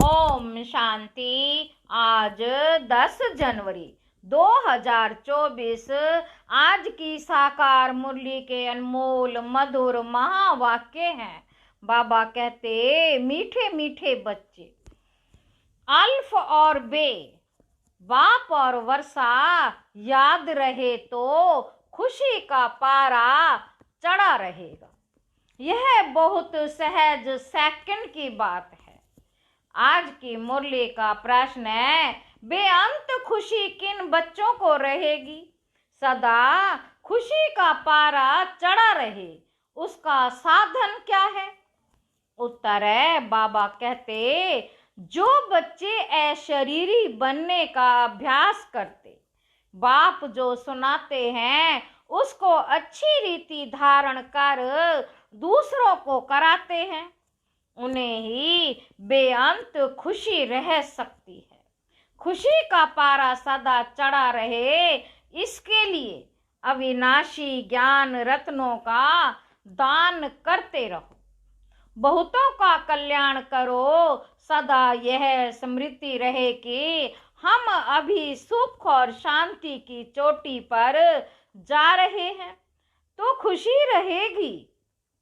ओम शांति। आज 10 जनवरी 2024 आज की साकार मुरली के अनमोल मधुर महावाक्य हैं। बाबा कहते, मीठे मीठे बच्चे, अल्फ और बे, बाप और वर्षा याद रहे तो खुशी का पारा चढ़ा रहेगा। यह बहुत सहज सेकंड की बात है। आज की मुरली का प्रश्न है, बेअंत खुशी किन बच्चों को रहेगी? सदा खुशी का पारा चढ़ा रहे, उसका साधन क्या है? उत्तर है, बाबा कहते, जो बच्चे अशरीरी बनने का अभ्यास करते, बाप जो सुनाते हैं उसको अच्छी रीति धारण कर दूसरों को कराते हैं, उन्हें ही बेअंत खुशी रह सकती है। खुशी का पारा सदा चढ़ा रहे, इसके लिए अविनाशी ज्ञान रत्नों का दान करते रहो, बहुतों का कल्याण करो। सदा यह स्मृति रहे कि हम अभी सुख और शांति की चोटी पर जा रहे हैं, तो खुशी रहेगी।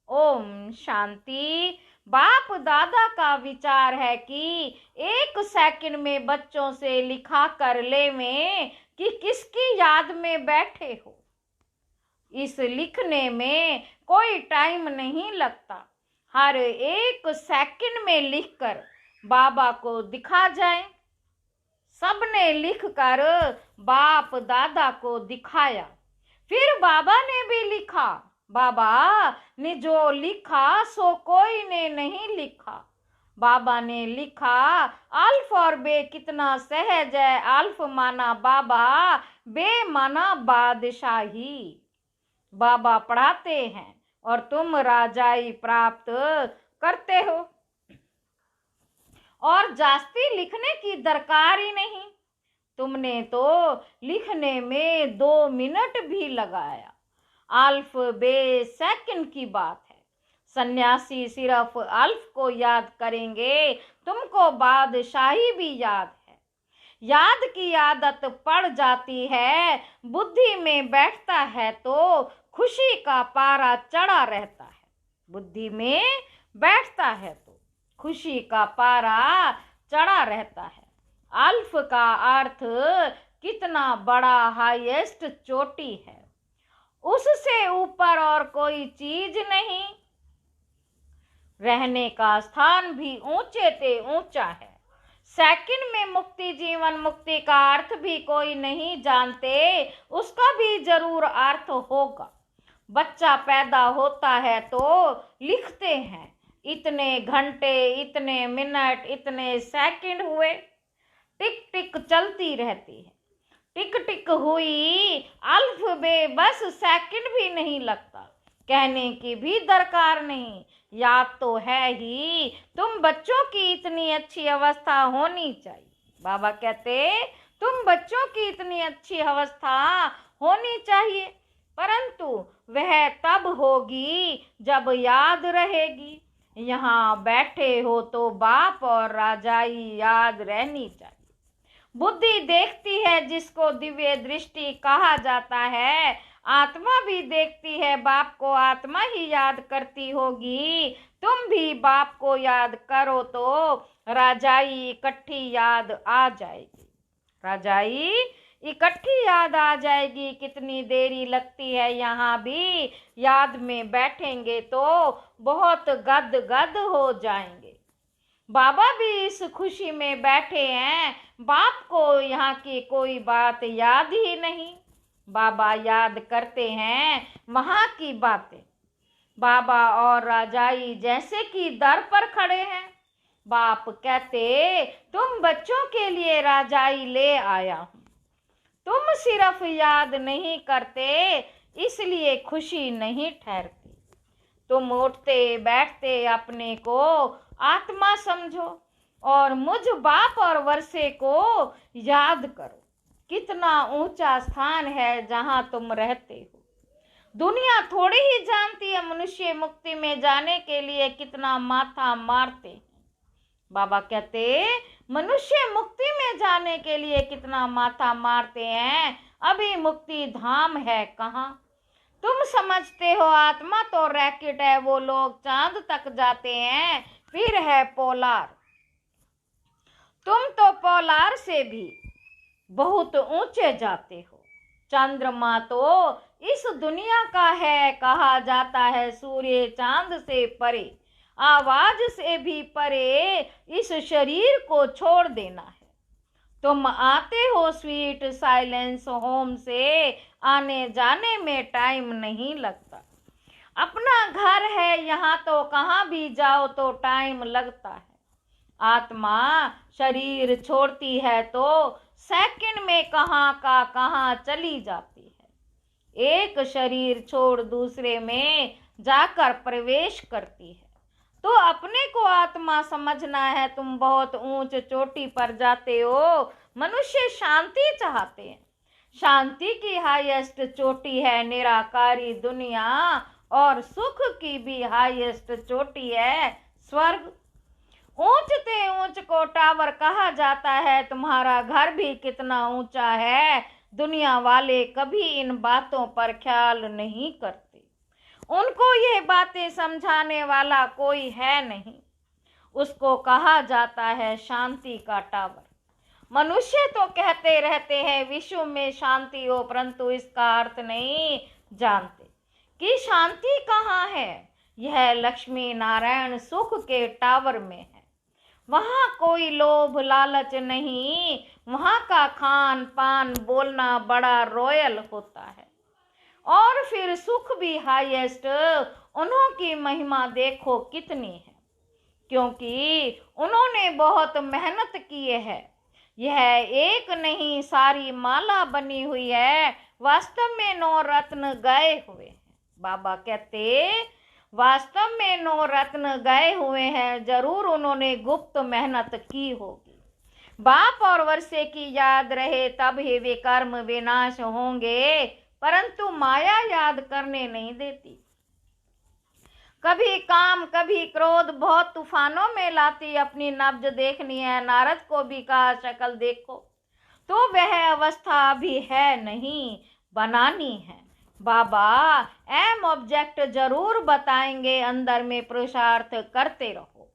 ओम शांति। बाप दादा का विचार है कि 1 सेकंड में बच्चों से लिखा कर ले में कि किसकी याद में बैठे हो। इस लिखने में कोई टाइम नहीं लगता, हर 1 सेकंड में लिखकर बाबा को दिखा जाए। सबने लिखकर बाप दादा को दिखाया, फिर बाबा ने भी लिखा। बाबा ने जो लिखा सो कोई ने नहीं लिखा। बाबा ने लिखा, अल्फ और बे कितना सहज है। अल्फ माना बाबा, बे माना बादशाही। बाबा पढ़ाते हैं और तुम राजाई प्राप्त करते हो, और जास्ती लिखने की दरकार ही नहीं। तुमने तो लिखने में 2 मिनट भी लगाया। अल्फ बे सेकंड की बात है। सन्यासी सिर्फ अल्फ को याद करेंगे, तुमको बादशाही भी याद है। याद की आदत पड़ जाती है, बुद्धि में बैठता है तो खुशी का पारा चढ़ा रहता है। बुद्धि में बैठता है तो खुशी का पारा चढ़ा रहता है। अल्फ का अर्थ कितना बड़ा हाईएस्ट चोटी है, उससे ऊपर और कोई चीज नहीं। रहने का स्थान भी ऊंचे ते ऊंचा है। सेकंड में मुक्ति, जीवन मुक्ति का अर्थ भी कोई नहीं जानते, उसका भी जरूर अर्थ होगा। बच्चा पैदा होता है तो लिखते हैं, इतने घंटे, इतने मिनट, इतने सेकंड हुए। टिक टिक चलती रहती है। टिक टिक हुई, अल्फ बे बस सेकंड भी नहीं लगता, कहने की भी दरकार नहीं। याद तो है ही, तुम बच्चों की इतनी अच्छी अवस्था होनी चाहिए। बाबा कहते, तुम बच्चों की इतनी अच्छी अवस्था होनी चाहिए, परंतु वह तब होगी जब याद रहेगी। यहाँ बैठे हो तो बाप और राजाई याद रहनी चाहिए। बुद्धि देखती है जिसको दिव्य दृष्टि कहा जाता है, आत्मा भी देखती है, बाप को आत्मा ही याद करती होगी। तुम भी बाप को याद करो तो राजाई इकट्ठी याद आ जाएगी। राजाई इकट्ठी याद आ जाएगी। कितनी देरी लगती है, यहाँ भी याद में बैठेंगे तो बहुत गद गद हो जाएंगे। बाबा भी इस खुशी में बैठे हैं, बाप को यहाँ की कोई बात याद ही नहीं। बाबा याद करते हैं वहाँ की बातें। बाबा और राजाई जैसे कि दर पर खड़े हैं। बाप कहते, तुम बच्चों के लिए राजाई ले आया हूँ। तुम सिर्फ याद नहीं करते, इसलिए खुशी नहीं ठहरती। तुम उठते बैठते अपने को आत्मा समझो और मुझ बाप और वर्षे को याद करो। कितना ऊंचा स्थान है जहां तुम रहते हो। दुनिया थोड़ी ही जानती है मनुष्य मुक्ति में जाने के लिए कितना माथा मारते हैं। बाबा कहते मनुष्य मुक्ति में जाने के लिए कितना माथा मारते हैं, अभी मुक्ति धाम है कहाँ। तुम समझते हो आत्मा तो रैकेट है, वो लोग चांद तक जाते हैं, फिर है पोलार। तुम तो पोलार से भी बहुत ऊंचे जाते हो। चंद्रमा तो इस दुनिया का है, कहा जाता है सूर्य चांद से परे, आवाज से भी परे इस शरीर को छोड़ देना है। तुम आते हो स्वीट साइलेंस होम से, आने जाने में टाइम नहीं लगता। अपना घर है यहाँ तो कहाँ भी जाओ तो टाइम लगता है। आत्मा शरीर छोड़ती है तो सेकंड में कहाँ का कहाँ चली जाती है। एक शरीर छोड़ दूसरे में जाकर प्रवेश करती है। तो अपने को आत्मा समझना है। तुम बहुत ऊंच चोटी पर जाते हो। मनुष्य शांति चाहते हैं। शांति की हाईएस्ट चोटी है निराकारी दुनिया, और सुख की भी हाईएस्ट चोटी है स्वर्ग। ऊंचते ऊंच को टावर कहा जाता है। तुम्हारा घर भी कितना ऊंचा है, दुनिया वाले कभी इन बातों पर ख्याल नहीं करते। उनको ये बातें समझाने वाला कोई है नहीं। उसको कहा जाता है शांति का टावर। मनुष्य तो कहते रहते हैं विश्व में शांति हो, परंतु इसका अर्थ नहीं जानते कि शांति कहाँ है। यह लक्ष्मी नारायण सुख के टावर में है। वहाँ कोई लोभ लालच नहीं। वहाँ का खान पान बोलना बड़ा रॉयल होता है। और फिर सुख भी हाईएस्ट। उन्हों की महिमा देखो कितनी है, क्योंकि उन्होंने बहुत मेहनत किए है। यह एक नहीं सारी माला बनी हुई है। वास्तव में 9 रत्न गए हुए हैं। बाबा कहते वास्तव में 9 रत्न गए हुए हैं। जरूर उन्होंने गुप्त मेहनत की होगी। बाप और वर्षे की याद रहे तब ही वे कर्म विनाश होंगे, परंतु माया याद करने नहीं देती। कभी काम कभी क्रोध बहुत तूफानों में लाती। अपनी नब्ज देखनी है। नारद को भी कहा शक्ल देखो, तो वह अवस्था भी है नहीं, बनानी है। बाबा एम ऑब्जेक्ट जरूर बताएंगे। अंदर में पुरुषार्थ करते रहो,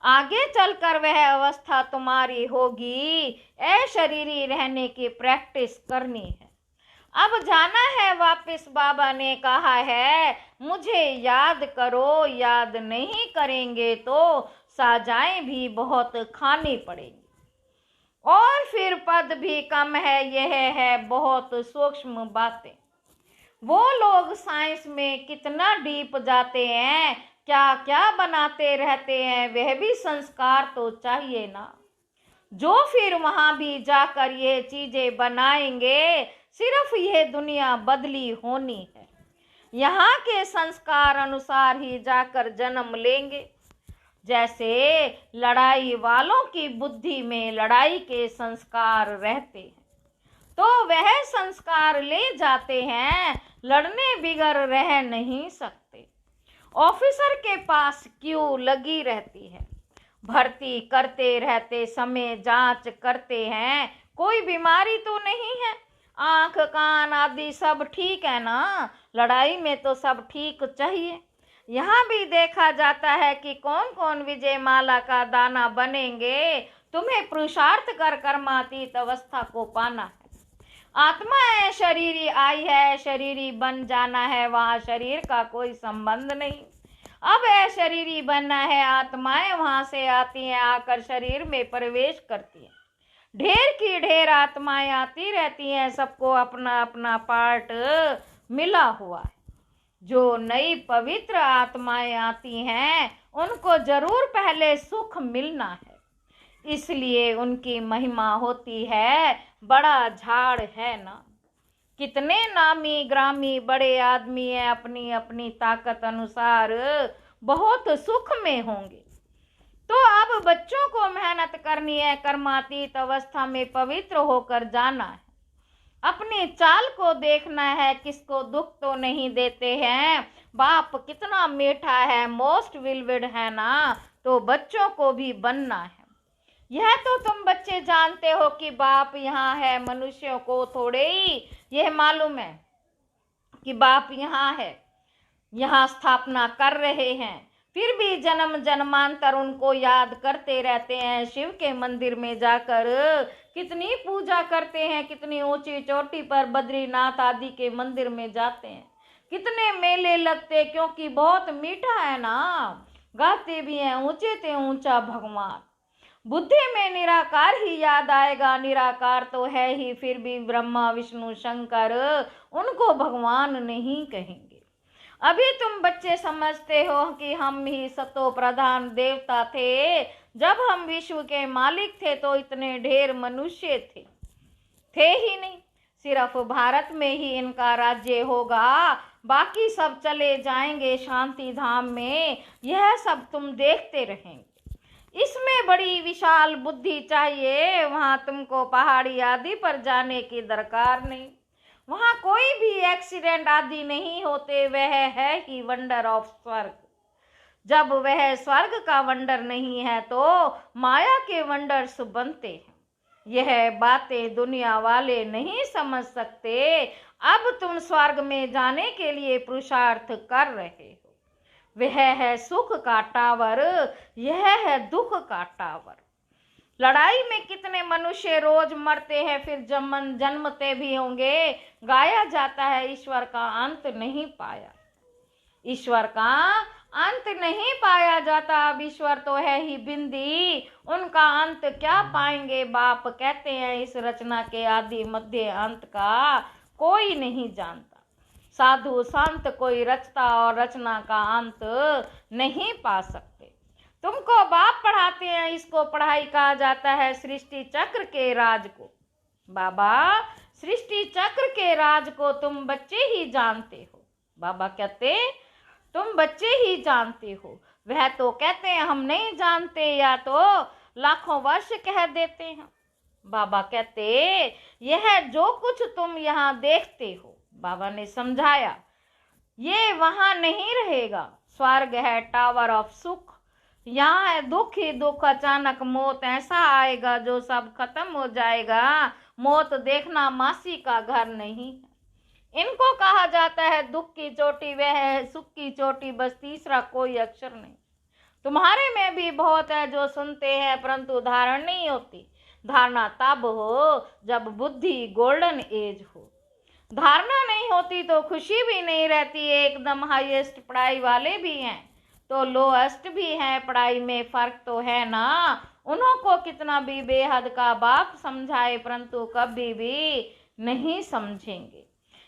आगे चलकर वह अवस्था तुम्हारी होगी। अशरीरी रहने की प्रैक्टिस करनी है। अब जाना है वापस। बाबा ने कहा है मुझे याद करो। याद नहीं करेंगे तो साजाएं भी बहुत खानी पड़ेगी, और फिर पद भी कम है। यह है बहुत सूक्ष्म बातें। वो लोग साइंस में कितना डीप जाते हैं, क्या क्या बनाते रहते हैं। वह भी संस्कार तो चाहिए ना, जो फिर वहां भी जाकर ये चीजें बनाएंगे। सिर्फ ये दुनिया बदली होनी है। यहाँ के संस्कार अनुसार ही जाकर जन्म लेंगे। जैसे लड़ाई वालों की बुद्धि में लड़ाई के संस्कार रहते हैं, तो वह संस्कार ले जाते हैं। लड़ने बिगर रह नहीं सकते। ऑफिसर के पास क्यू लगी रहती है। भर्ती करते रहते समय जांच करते हैं, कोई बीमारी तो नहीं है। आंख कान आदि सब ठीक है ना। लड़ाई में तो सब ठीक चाहिए। यहाँ भी देखा जाता है कि कौन कौन विजय माला का दाना बनेंगे। तुम्हें पुरुषार्थ कर कर्मातीत अवस्था को पाना है। आत्मा है, शरीरी आई है, शरीरी बन जाना है। वहाँ शरीर का कोई संबंध नहीं। अब शरीरी बनना है। आत्माएं वहां से आती हैं, आकर शरीर में प्रवेश करती हैं। ढेर की ढेर आत्माएं आती रहती हैं। सबको अपना अपना पार्ट मिला हुआ है। जो नई पवित्र आत्माएं आती हैं उनको जरूर पहले सुख मिलना है, इसलिए उनकी महिमा होती है। बड़ा झाड़ है ना। कितने नामी ग्रामी बड़े आदमी हैं, अपनी अपनी ताकत अनुसार बहुत सुख में होंगे। तो अब बच्चों को मेहनत करनी है। कर्मातीत अवस्था में पवित्र होकर जाना है। अपनी चाल को देखना है, किसको दुख तो नहीं देते हैं। बाप कितना मीठा है, मोस्ट विलविड है ना। तो बच्चों को भी बनना है। यह तो तुम बच्चे जानते हो कि बाप यहाँ है, मनुष्यों को थोड़े ही यह मालूम है कि बाप यहाँ है, यहाँ स्थापना कर रहे हैं। फिर भी जन्म जन्मांतर उनको याद करते रहते हैं। शिव के मंदिर में जाकर कितनी पूजा करते हैं, कितनी ऊंची चोटी पर बद्रीनाथ आदि के मंदिर में जाते हैं, कितने मेले लगते, क्योंकि बहुत मीठा है ना। गाते भी हैं ऊंचे ते ऊंचा भगवान। बुद्धि में निराकार ही याद आएगा, निराकार तो है ही, फिर भी ब्रह्मा विष्णु शंकर उनको भगवान नहीं कहेंगे। अभी तुम बच्चे समझते हो कि हम ही सतो प्रधान देवता थे। जब हम विश्व के मालिक थे तो इतने ढेर मनुष्य थे ही नहीं। सिर्फ भारत में ही इनका राज्य होगा, बाकी सब चले जाएंगे शांति धाम में। यह सब तुम देखते रहेंगे। इसमें बड़ी विशाल बुद्धि चाहिए। वहां तुमको पहाड़ी आदि पर जाने की दरकार नहीं। वहां कोई भी एक्सीडेंट आदि नहीं होते। वह है ही वंडर ऑफ स्वर्ग। जब वह स्वर्ग का वंडर नहीं है तो माया के वंडर्स बनते हैं। यह बातें दुनिया वाले नहीं समझ सकते। अब तुम स्वर्ग में जाने के लिए पुरुषार्थ कर रहे हो। वह है सुख का टावर, यह है दुख का टावर। लड़ाई में कितने मनुष्य रोज मरते हैं, फिर जन्मते भी होंगे। गाया जाता है ईश्वर का अंत नहीं पाया, ईश्वर का अंत नहीं पाया जाता। अब ईश्वर तो है ही बिंदी, उनका अंत क्या पाएंगे। बाप कहते हैं इस रचना के आदि मध्य अंत का कोई नहीं जानता। साधु संत कोई रचता और रचना का अंत नहीं पा सकते। तुमको बाप पढ़ाते हैं, इसको पढ़ाई कहा जाता है सृष्टि चक्र के राज को। बाबा सृष्टि चक्र के राज को तुम बच्चे ही जानते हो। बाबा कहते तुम बच्चे ही जानते हो। वह तो कहते हैं हम नहीं जानते, या तो लाखों वर्ष कह देते हैं। बाबा कहते यह जो कुछ तुम यहाँ देखते हो, बाबा ने समझाया, ये वहां नहीं रहेगा। स्वर्ग है टावर ऑफ सुख, यहाँ है दुख ही दुख। अचानक मौत ऐसा आएगा जो सब खत्म हो जाएगा। मौत देखना मासी का घर नहीं है। इनको कहा जाता है दुख की चोटी, वह है सुख की चोटी, बस तीसरा कोई अक्षर नहीं। तुम्हारे में भी बहुत है जो सुनते हैं परंतु धारण नहीं होती। धारणा तब हो जब बुद्धि गोल्डन एज हो। धारणा नहीं होती तो खुशी भी नहीं रहती। एकदम हाईएस्ट पढ़ाई वाले भी हैं तो लोएस्ट भी हैं। पढ़ाई में फर्क तो है ना। उन्हों को कितना भी बेहद का बाप समझाए परंतु कभी भी नहीं समझेंगे।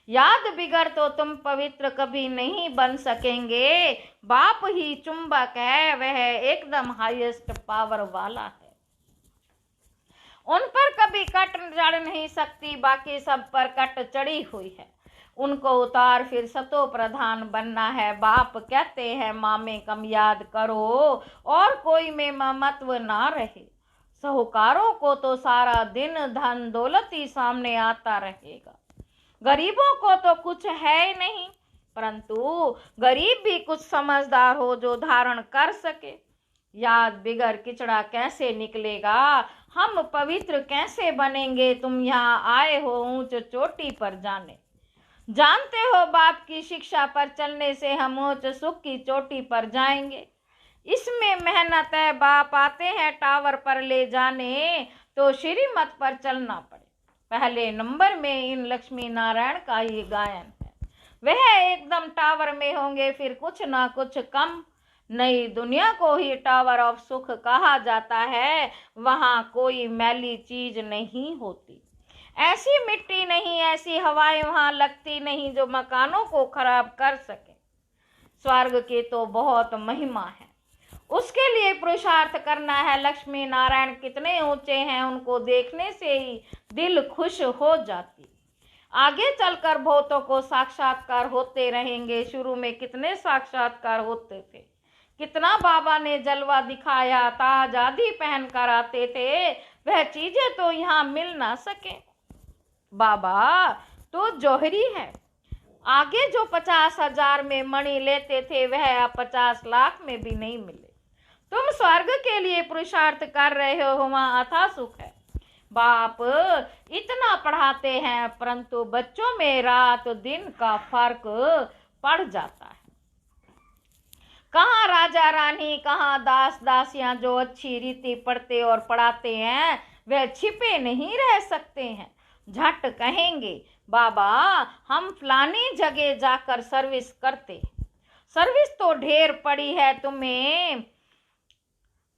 याद बिगड़ तो तुम पवित्र कभी नहीं बन सकेंगे। बाप ही चुंबक है, वह एकदम हाईएस्ट पावर वाला है। उन पर कभी कट चढ़ नहीं सकती, बाकी सब पर कट चढ़ी हुई है। उनको उतार फिर सतो प्रधान बनना है। बाप कहते हैं माँ में कम याद करो और कोई में ममत्व ना रहे। साहूकारों को तो सारा दिन धन दौलत ही सामने आता रहेगा। गरीबों को तो कुछ है ही नहीं, परंतु गरीब भी कुछ समझदार हो जो धारण कर सके। याद बिगड़ किचड़ा कैसे निकलेगा, हम पवित्र कैसे बनेंगे। तुम यहाँ आए हो ऊंच चोटी पर जाने, जानते हो बाप की शिक्षा पर चलने से हम ऊंच सुख की चोटी पर जाएंगे। इसमें मेहनत है। बाप आते हैं टावर पर ले जाने तो श्रीमत पर चलना पड़े। पहले नंबर में इन लक्ष्मी नारायण का ही गायन है। वह एकदम टावर में होंगे, फिर कुछ ना कुछ कम। नई दुनिया को ही टावर ऑफ सुख कहा जाता है। वहां कोई मैली चीज नहीं होती, ऐसी मिट्टी नहीं, ऐसी हवाएं वहां लगती नहीं जो मकानों को खराब कर सके। स्वर्ग की तो बहुत महिमा है, उसके लिए पुरुषार्थ करना है। लक्ष्मी नारायण कितने ऊंचे हैं, उनको देखने से ही दिल खुश हो जाती। आगे चलकर बहुतों को साक्षात्कार होते रहेंगे। शुरू में कितने साक्षात्कार होते थे, कितना बाबा ने जलवा दिखाया, ताज आदि पहन कर आते थे। वह चीजें तो यहाँ मिल ना सके। बाबा तो जौहरी है। आगे जो 50,000 में मणि लेते थे वह अब 50 लाख में भी नहीं मिले। तुम स्वर्ग के लिए पुरुषार्थ कर रहे हो, वहां अथाह सुख है। बाप इतना पढ़ाते हैं परंतु बच्चों में रात दिन का फर्क पड़ जाता है। कहाँ राजा रानी, कहाँ दास दासियां जो अच्छी रीति पढ़ते और पढ़ाते हैं वे छिपे नहीं रह सकते हैं। झट कहेंगे बाबा हम फलानी जगह जाकर सर्विस करते। सर्विस तो ढेर पड़ी है, तुम्हें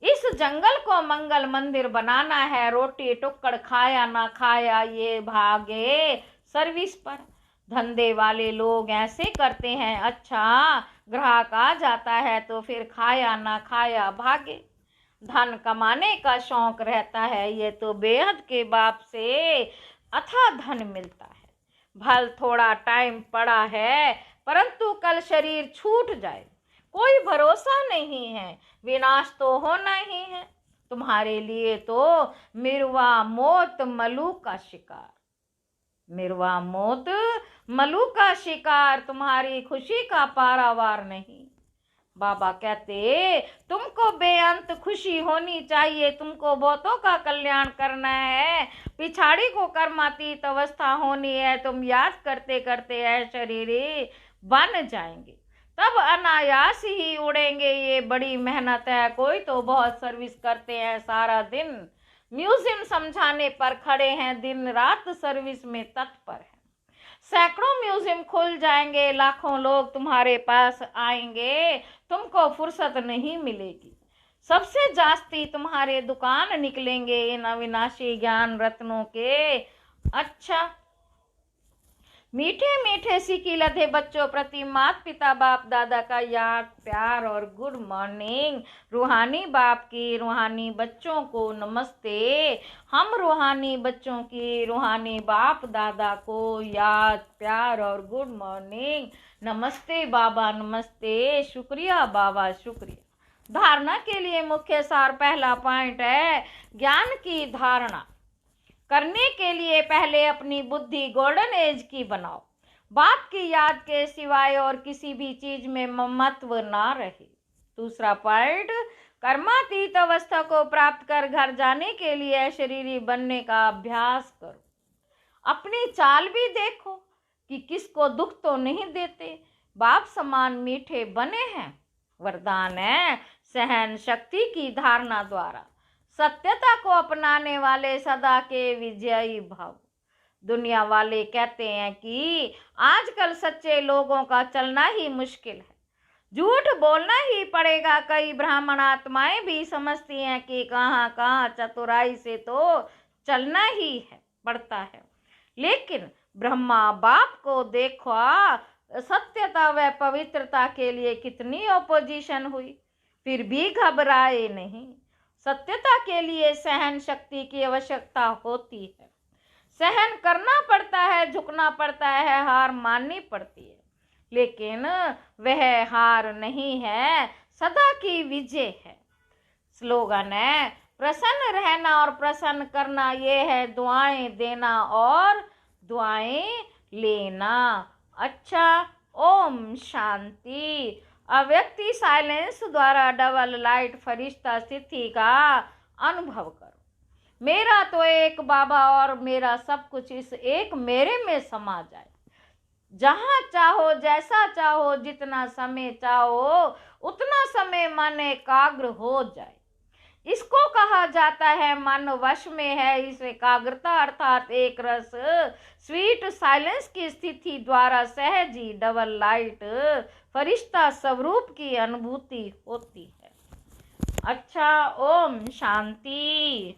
इस जंगल को मंगल मंदिर बनाना है। रोटी टुक्कड़ खाया ना खाया ये भागे सर्विस पर। धंधे वाले लोग ऐसे करते हैं, अच्छा ग्राहक आ जाता है तो फिर खाया ना खाया भागे। धन कमाने का शौक रहता है, ये तो बेहद के बाप से अथाह धन मिलता है। भल थोड़ा टाइम पड़ा है परंतु कल शरीर छूट जाए, कोई भरोसा नहीं है, विनाश तो होना ही है। तुम्हारे लिए तो मिर्वा मौत मलू का शिकार, मिर्वा मौत मलू का शिकार, तुम्हारी खुशी का पारावार नहीं। बाबा कहते तुमको बेअंत खुशी होनी चाहिए, तुमको बहुतों का कल्याण करना है, पिछाड़ी को कर्मातीत अवस्था होनी है। तुम याद करते करते है शरीरी बन जाएंगे, तब अनायास ही उड़ेंगे। ये बड़ी मेहनत है। कोई तो बहुत सर्विस करते हैं, सारा दिन म्यूजियम समझाने पर खड़े हैं, दिन रात सर्विस में तत्पर है। सैकड़ों म्यूजियम खुल जाएंगे, लाखों लोग तुम्हारे पास आएंगे, तुमको फुर्सत नहीं मिलेगी। सबसे जास्ती तुम्हारे दुकान निकलेंगे इन अविनाशी ज्ञान रत्नों के। अच्छा मीठे मीठे सीखी लधे बच्चों प्रति माता पिता बाप दादा का याद प्यार और गुड मॉर्निंग। रूहानी बाप की रूहानी बच्चों को नमस्ते। हम रूहानी बच्चों की रूहानी बाप दादा को याद प्यार और गुड मॉर्निंग। नमस्ते बाबा नमस्ते, शुक्रिया बाबा शुक्रिया। धारणा के लिए मुख्य सार पहला पॉइंट है ज्ञान की धारणा करने के लिए पहले अपनी बुद्धि गोल्डन एज की बनाओ। बाप की याद के सिवाय और किसी भी चीज में ममत्व ना रहे। दूसरा पॉइंट कर्मातीत अवस्था को प्राप्त कर घर जाने के लिए शरीरी बनने का अभ्यास करो। अपनी चाल भी देखो कि किसको दुख तो नहीं देते, बाप समान मीठे बने हैं। वरदान है सहन शक्ति की धारणा द्वारा सत्यता को अपनाने वाले सदा के विजयी भाव। दुनिया वाले कहते हैं कि आजकल सच्चे लोगों का चलना ही मुश्किल है, झूठ बोलना ही पड़ेगा। कई ब्राह्मण आत्माएं भी समझती हैं कि कहाँ कहाँ चतुराई से तो चलना ही है पड़ता है। लेकिन ब्रह्मा बाप को देखो, सत्यता व पवित्रता के लिए कितनी ऑपोजिशन हुई, फिर भी घबराए नहीं। सत्यता के लिए सहन शक्ति की आवश्यकता होती है, सहन करना पड़ता है, झुकना पड़ता है, हार माननी पड़ती है। लेकिन वह हार नहीं है, सदा की विजय है। स्लोगन है प्रसन्न रहना और प्रसन्न करना, ये है दुआएं देना और दुआएं लेना। अच्छा ओम शांति। अव्यक्ति साइलेंस द्वारा डबल लाइट फरिश्ता स्थिति का अनुभव करो। मेरा तो एक बाबा और मेरा सब कुछ इस एक मेरे में समा जाए। जहाँ चाहो जैसा चाहो जितना समय चाहो उतना समय मन एकाग्र हो जाए। इसको कहा जाता है मन वश में है। इस एकाग्रता अर्थात एक रस स्वीट साइलेंस की स्थिति द्वारा सहजी डबल लाइट फरिश्ता स्वरूप की अनुभूति होती है। अच्छा ओम शांति।